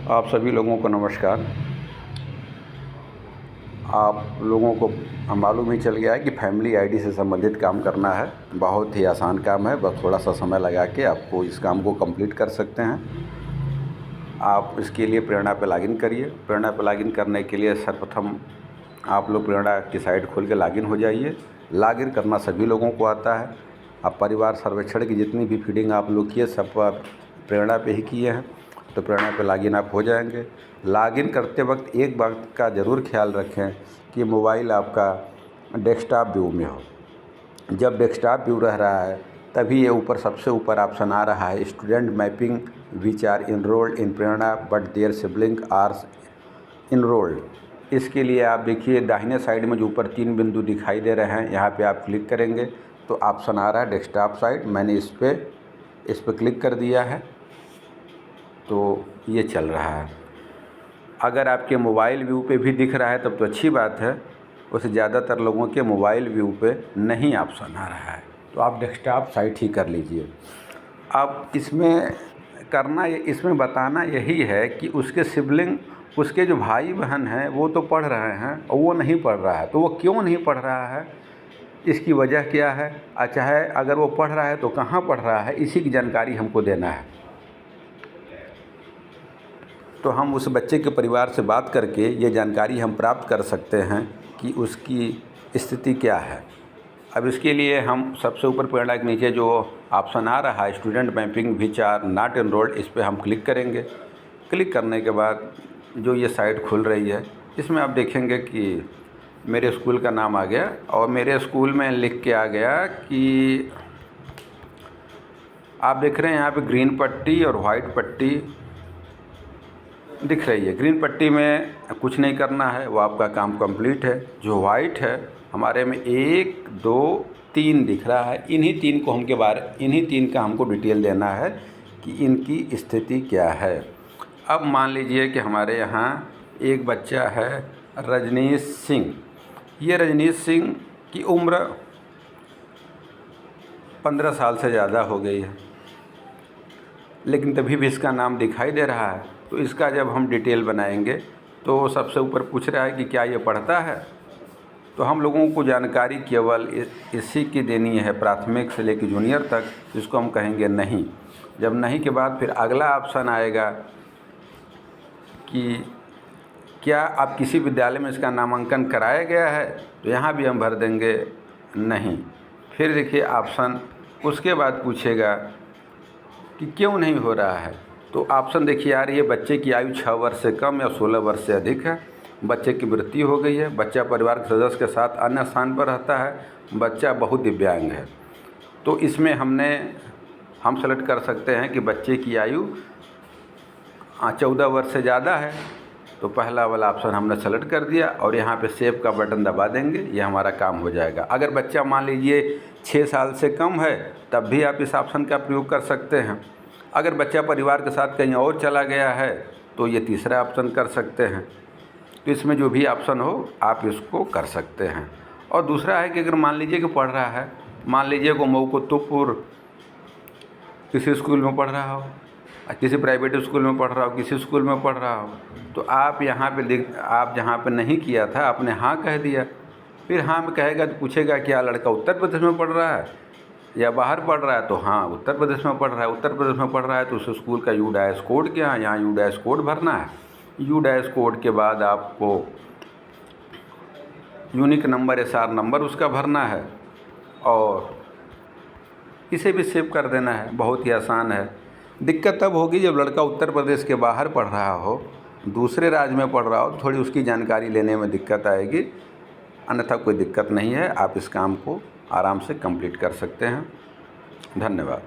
आप सभी लोगों को नमस्कार। आप लोगों को मालूम ही चल गया है कि फैमिली आईडी से संबंधित काम करना है। बहुत ही आसान काम है, बस थोड़ा सा समय लगा के आपको इस काम को कंप्लीट कर सकते हैं। आप इसके लिए प्रेरणा पे लॉगिन करिए। प्रेरणा पे लॉगिन करने के लिए सर्वप्रथम आप लोग प्रेरणा की साइट खोल के लॉगिन हो जाइए। लॉगिन करना सभी लोगों को आता है। आप परिवार सर्वेक्षण की जितनी भी फीडिंग आप लोग किए सब आप प्रेरणा पे ही किए हैं, तो प्रेरणा पे लॉगिन आप हो जाएंगे। लॉगिन करते वक्त एक बात का ज़रूर ख्याल रखें कि मोबाइल आपका डेस्कटॉप व्यू में हो। जब डेस्कटॉप व्यू रह रहा है तभी ये ऊपर सबसे ऊपर ऑप्शन आ रहा है student mapping which are enrolled in Prerna but their sibling are enrolled. इसके लिए आप देखिए दाहिने साइड में जो ऊपर 3 बिंदु दिखाई दे रहे हैं, यहाँ पे आप क्लिक करेंगे तो ऑप्शन आ रहा है डेस्कटॉप साइट। मैंने इस पर क्लिक कर दिया है तो ये चल रहा है। अगर आपके मोबाइल व्यू पे भी दिख रहा है तब तो अच्छी बात है, वैसे ज़्यादातर लोगों के मोबाइल व्यू पे नहीं ऑप्शन आ रहा है, तो आप डेस्कटॉप साइट ही कर लीजिए। अब इसमें बताना यही है कि उसके सिबलिंग, उसके जो भाई बहन हैं वो तो पढ़ रहे हैं और वो नहीं पढ़ रहा है, तो वो क्यों नहीं पढ़ रहा है, इसकी वजह क्या है, चाहे अगर वो पढ़ रहा है तो कहाँ पढ़ रहा है, इसी की जानकारी हमको देना है। तो हम उस बच्चे के परिवार से बात करके ये जानकारी हम प्राप्त कर सकते हैं कि उसकी स्थिति क्या है। अब इसके लिए हम सबसे ऊपर प्रेरणा के नीचे जो ऑप्शन आ रहा है student mapping which are not enrolled, इस पर हम क्लिक करेंगे। क्लिक करने के बाद जो ये साइट खुल रही है इसमें आप देखेंगे कि मेरे स्कूल का नाम आ गया और मेरे स्कूल में लिख के आ गया कि आप देख रहे हैं यहाँ पे ग्रीन पट्टी और वाइट पट्टी दिख रही है। ग्रीन पट्टी में कुछ नहीं करना है, वो आपका काम कंप्लीट है। जो वाइट है हमारे में 1 2 3 दिख रहा है, इन्हीं 3 का हमको डिटेल देना है कि इनकी स्थिति क्या है। अब मान लीजिए कि हमारे यहाँ एक बच्चा है रजनीश सिंह। ये रजनीश सिंह की उम्र 15 साल से ज़्यादा हो गई है, लेकिन तभी भी इसका नाम दिखाई दे रहा है। तो इसका जब हम डिटेल बनाएंगे तो सबसे ऊपर पूछ रहा है कि क्या ये पढ़ता है, तो हम लोगों को जानकारी केवल इसी की देनी है प्राथमिक से लेकर जूनियर तक, जिसको हम कहेंगे नहीं। जब नहीं के बाद फिर अगला ऑप्शन आएगा कि क्या आप किसी विद्यालय में इसका नामांकन कराया गया है, तो यहाँ भी हम भर देंगे नहीं। फिर देखिए ऑप्शन उसके बाद पूछेगा कि क्यों नहीं हो रहा है, तो ऑप्शन देखिए आ रही है बच्चे की आयु 6 वर्ष से कम या 16 वर्ष से अधिक है, बच्चे की मृत्यु हो गई है, बच्चा परिवार के सदस्य के साथ अन्य स्थान पर रहता है, बच्चा बहुत दिव्यांग है। तो इसमें हम सेलेक्ट कर सकते हैं कि बच्चे की आयु 14 वर्ष से ज़्यादा है, तो पहला वाला ऑप्शन हमने सेलेक्ट कर दिया और यहाँ पे सेव का बटन दबा देंगे, ये हमारा काम हो जाएगा। अगर बच्चा मान लीजिए 6 साल से कम है तब भी आप इस ऑप्शन का प्रयोग कर सकते हैं। अगर बच्चा परिवार के साथ कहीं और चला गया है तो ये तीसरा ऑप्शन कर सकते हैं। तो इसमें जो भी ऑप्शन हो आप इसको कर सकते हैं। और दूसरा है कि अगर मान लीजिए कि पढ़ रहा है, मान लीजिए को मऊ कुतुबपुर किसी स्कूल में पढ़ रहा हो, किसी प्राइवेट स्कूल में पढ़ रहा हो, किसी स्कूल में पढ़ रहा हो, तो आप यहाँ पे आप जहाँ पे नहीं किया था आपने हाँ कह दिया। फिर हाँ में कहेगा तो पूछेगा क्या लड़का उत्तर प्रदेश में पढ़ रहा है या बाहर पढ़ रहा है, तो हाँ उत्तर प्रदेश में पढ़ रहा है। उत्तर प्रदेश में पढ़ रहा है तो उस स्कूल का U- कोड क्या है, यहाँ U- कोड भरना है। U- कोड के बाद आपको यूनिक नंबर SR नंबर उसका भरना है और इसे भी सेव कर देना है। बहुत ही आसान है। दिक्कत तब होगी जब लड़का उत्तर प्रदेश के बाहर पढ़ रहा हो, दूसरे राज्य में पढ़ रहा हो, थोड़ी उसकी जानकारी लेने में दिक्कत आएगी। अन्यथा कोई दिक्कत नहीं है, आप इस काम को आराम से कंप्लीट कर सकते हैं। धन्यवाद।